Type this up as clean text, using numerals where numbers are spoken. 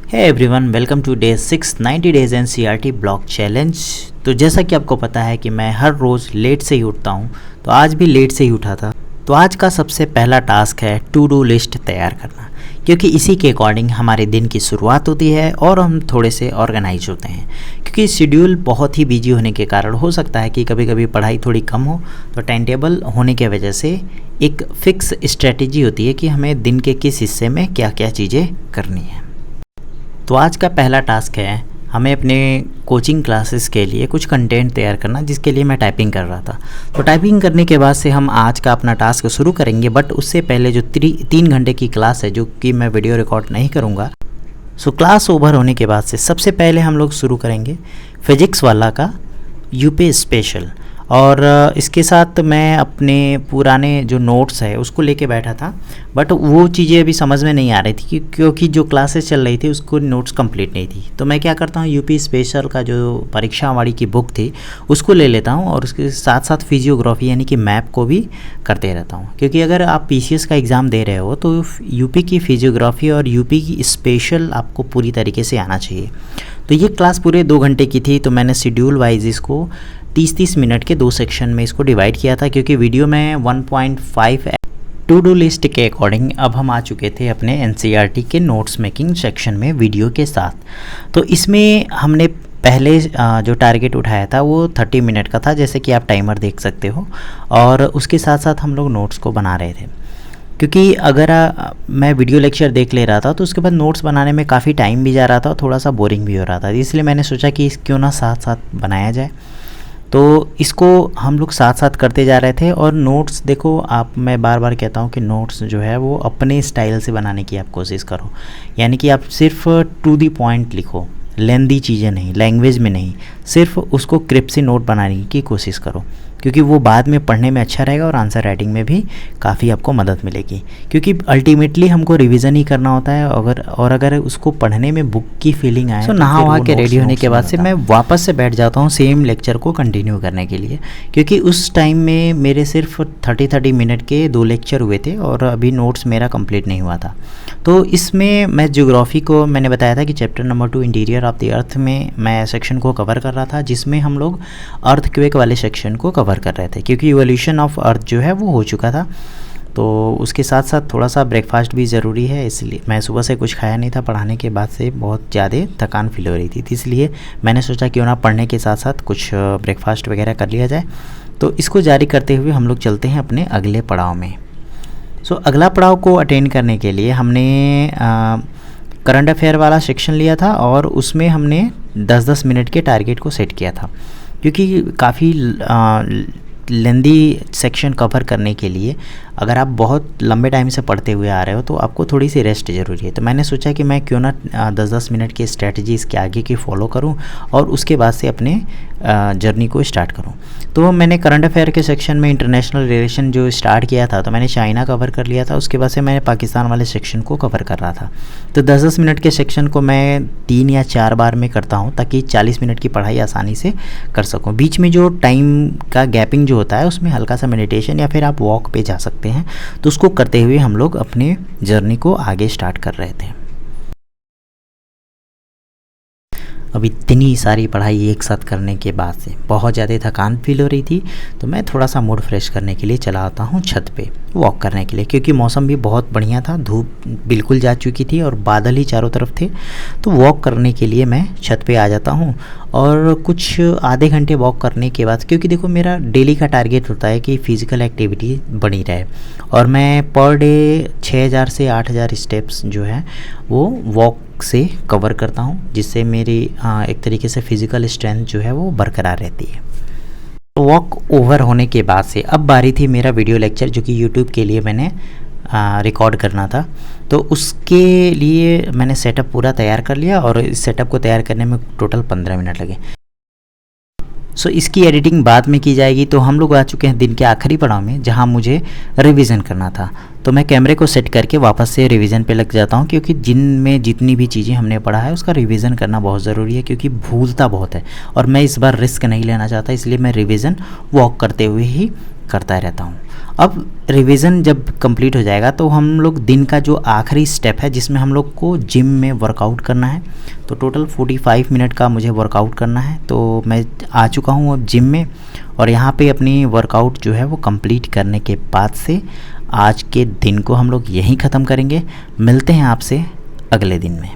Hey everyone, welcome to day 6 90 days NCERT block challenge. तो जैसा कि आपको पता है कि मैं हर रोज़ लेट से ही उठता हूँ, तो आज भी लेट से ही उठा था। तो आज का सबसे पहला टास्क है टू डू लिस्ट तैयार करना, क्योंकि इसी के अकॉर्डिंग हमारे दिन की शुरुआत होती है और हम थोड़े से ऑर्गेनाइज होते हैं। क्योंकि शेड्यूल बहुत ही बिजी होने के कारण हो सकता है कि कभी कभी पढ़ाई थोड़ी कम हो, तो टाइम टेबल होने की वजह से एक फिक्स स्ट्रेटेजी होती है कि हमें दिन के किस हिस्से में क्या क्या चीज़ें करनी है। तो आज का पहला टास्क है हमें अपने कोचिंग क्लासेस के लिए कुछ कंटेंट तैयार करना, जिसके लिए मैं टाइपिंग कर रहा था। तो टाइपिंग करने के बाद से हम आज का अपना टास्क शुरू करेंगे, बट उससे पहले जो 3 घंटे की क्लास है, जो कि मैं वीडियो रिकॉर्ड नहीं करूँगा। सो क्लास ओवर होने के बाद से सबसे पहले हम लोग शुरू करेंगे फिजिक्स वाला का यूपी स्पेशल। और इसके साथ मैं अपने पुराने जो नोट्स है उसको लेके बैठा था, बट वो चीज़ें अभी समझ में नहीं आ रही थी क्योंकि जो क्लासेस चल रही थी उसको नोट्स कंप्लीट नहीं थी। तो मैं क्या करता हूँ, यूपी स्पेशल का जो परीक्षा वाली की बुक थी उसको ले लेता हूँ और उसके साथ साथ फिजियोग्राफी यानी कि मैप को भी करते रहता हूँ। क्योंकि अगर आप पीसीएस का एग्ज़ाम दे रहे हो तो यूपी की फिजियोग्राफी और यूपी की स्पेशल आपको पूरी तरीके से आना चाहिए। तो ये क्लास पूरे 2 घंटे की थी, तो मैंने शेड्यूल वाइज इसको 30-30 मिनट के 2 सेक्शन में इसको डिवाइड किया था, क्योंकि वीडियो में 1.5 टू डू लिस्ट के अकॉर्डिंग अब हम आ चुके थे अपने एनसीईआरटी के नोट्स मेकिंग सेक्शन में वीडियो के साथ। तो इसमें हमने पहले जो टारगेट उठाया था वो 30 मिनट का था, जैसे कि आप टाइमर देख सकते हो, और उसके साथ साथ हम लोग नोट्स को बना रहे थे। क्योंकि अगर मैं वीडियो लेक्चर देख ले रहा था तो उसके बाद नोट्स बनाने में काफ़ी टाइम भी जा रहा था और थोड़ा सा बोरिंग भी हो रहा था, इसलिए मैंने सोचा कि क्यों ना साथ साथ बनाया जाए। तो इसको हम लोग साथ साथ करते जा रहे थे। और नोट्स देखो, आप मैं बार बार कहता हूँ कि नोट्स जो है वो अपने स्टाइल से बनाने की आप कोशिश करो, यानी कि आप सिर्फ टू दी पॉइंट लिखो, लेंदी चीज़ें नहीं, लैंग्वेज में नहीं, सिर्फ उसको क्रिप्ट से नोट बनाने की कोशिश करो, क्योंकि वो बाद में पढ़ने में अच्छा रहेगा और आंसर राइटिंग में भी काफ़ी आपको मदद मिलेगी। क्योंकि अल्टीमेटली हमको रिवीजन ही करना होता है, अगर उसको पढ़ने में बुक की फीलिंग आए तो नहा वहा के रेडी होने के बाद से मैं वापस से बैठ जाता हूँ सेम लेक्चर को कंटिन्यू करने के लिए। क्योंकि उस टाइम में मेरे सिर्फ 30 मिनट के 2 लेक्चर हुए थे और अभी नोट्स मेरा कंप्लीट नहीं हुआ था। तो इसमें मैं ज्योग्राफी को मैंने बताया था कि chapter number 2 interior of the earth में मैं सेक्शन को कवर कर रहा था, जिसमें हम लोग अर्थक्वेक वाले सेक्शन को कवर कर रहे थे, क्योंकि इवोल्यूशन ऑफ अर्थ जो है वो हो चुका था। तो उसके साथ साथ थोड़ा सा ब्रेकफास्ट भी ज़रूरी है, इसलिए मैं सुबह से कुछ खाया नहीं था, पढ़ाने के बाद से बहुत ज़्यादा थकान फील हो रही थी, इसलिए मैंने सोचा क्यों ना पढ़ने के साथ साथ कुछ ब्रेकफास्ट वगैरह कर लिया जाए। तो इसको जारी करते हुए हम लोग चलते हैं अपने अगले पड़ाव में। सो अगला पड़ाव को अटेंड करने के लिए हमने करंट अफेयर वाला सेक्शन लिया था और उसमें हमने 10-10 मिनट के टारगेट को सेट किया था। क्योंकि काफ़ी लेंदी सेक्शन कवर करने के लिए अगर आप बहुत लंबे टाइम से पढ़ते हुए आ रहे हो तो आपको थोड़ी सी रेस्ट ज़रूरी है। तो मैंने सोचा कि मैं क्यों ना 10-10 मिनट की स्ट्रेटजी इसके आगे की फॉलो करूं और उसके बाद से अपने जर्नी को स्टार्ट करूं। तो मैंने करंट अफेयर के सेक्शन में इंटरनेशनल रिलेशन जो स्टार्ट किया था, तो मैंने चाइना कवर कर लिया था, उसके बाद से मैंने पाकिस्तान वाले सेक्शन को कवर कर रहा था। तो 10-10 मिनट के सेक्शन को मैं 3 या 4 बार में करता हूँ, ताकि 40 मिनट की पढ़ाई आसानी से कर सकूँ। बीच में जो टाइम का गैपिंग जो होता है उसमें हल्का सा मेडिटेशन या फिर आप वॉक पे जा सकते हैं। तो उसको करते हुए हम लोग अपने जर्नी को आगे स्टार्ट कर रहे थे। अब इतनी सारी पढ़ाई एक साथ करने के बाद से बहुत ज़्यादा थकान फील हो रही थी, तो मैं थोड़ा सा मूड फ्रेश करने के लिए चला आता हूँ छत पे वॉक करने के लिए। क्योंकि मौसम भी बहुत बढ़िया था, धूप बिल्कुल जा चुकी थी और बादल ही चारों तरफ थे। तो वॉक करने के लिए मैं छत पे आ जाता हूँ और कुछ आधे घंटे वॉक करने के बाद, क्योंकि देखो मेरा डेली का टारगेट होता है कि फ़िज़िकल एक्टिविटी बनी रहे, और मैं पर डे 6000 से 8000 स्टेप्स जो है वो वॉक से कवर करता हूँ, जिससे मेरी एक तरीके से फ़िज़िकल स्ट्रेंथ जो है वो बरकरार रहती है। तो वॉक ओवर होने के बाद से अब बारी थी मेरा वीडियो लेक्चर, जो कि यूट्यूब के लिए मैंने रिकॉर्ड करना था। तो उसके लिए मैंने सेटअप पूरा तैयार कर लिया और इस सेटअप को तैयार करने में टोटल 15 मिनट लगे। सो इसकी एडिटिंग बाद में की जाएगी। तो हम लोग आ चुके हैं दिन के आखिरी पड़ाव में, जहां मुझे रिवीजन करना था। तो मैं कैमरे को सेट करके वापस से रिवीजन पे लग जाता हूं, क्योंकि जिनमें जितनी भी चीज़ें हमने पढ़ा है उसका रिवीजन करना बहुत ज़रूरी है, क्योंकि भूलता बहुत है और मैं इस बार रिस्क नहीं लेना चाहता, इसलिए मैं रिवीजन वॉक करते हुए ही करता रहता हूँ। अब रिवीजन जब कंप्लीट हो जाएगा तो हम लोग दिन का जो आखिरी स्टेप है जिसमें हम लोग को जिम में वर्कआउट करना है, तो टोटल 45 मिनट का मुझे वर्कआउट करना है। तो मैं आ चुका हूँ अब जिम में, और यहाँ पे अपनी वर्कआउट जो है वो कंप्लीट करने के बाद से आज के दिन को हम लोग यहीं ख़त्म करेंगे। मिलते हैं आपसे अगले दिन में।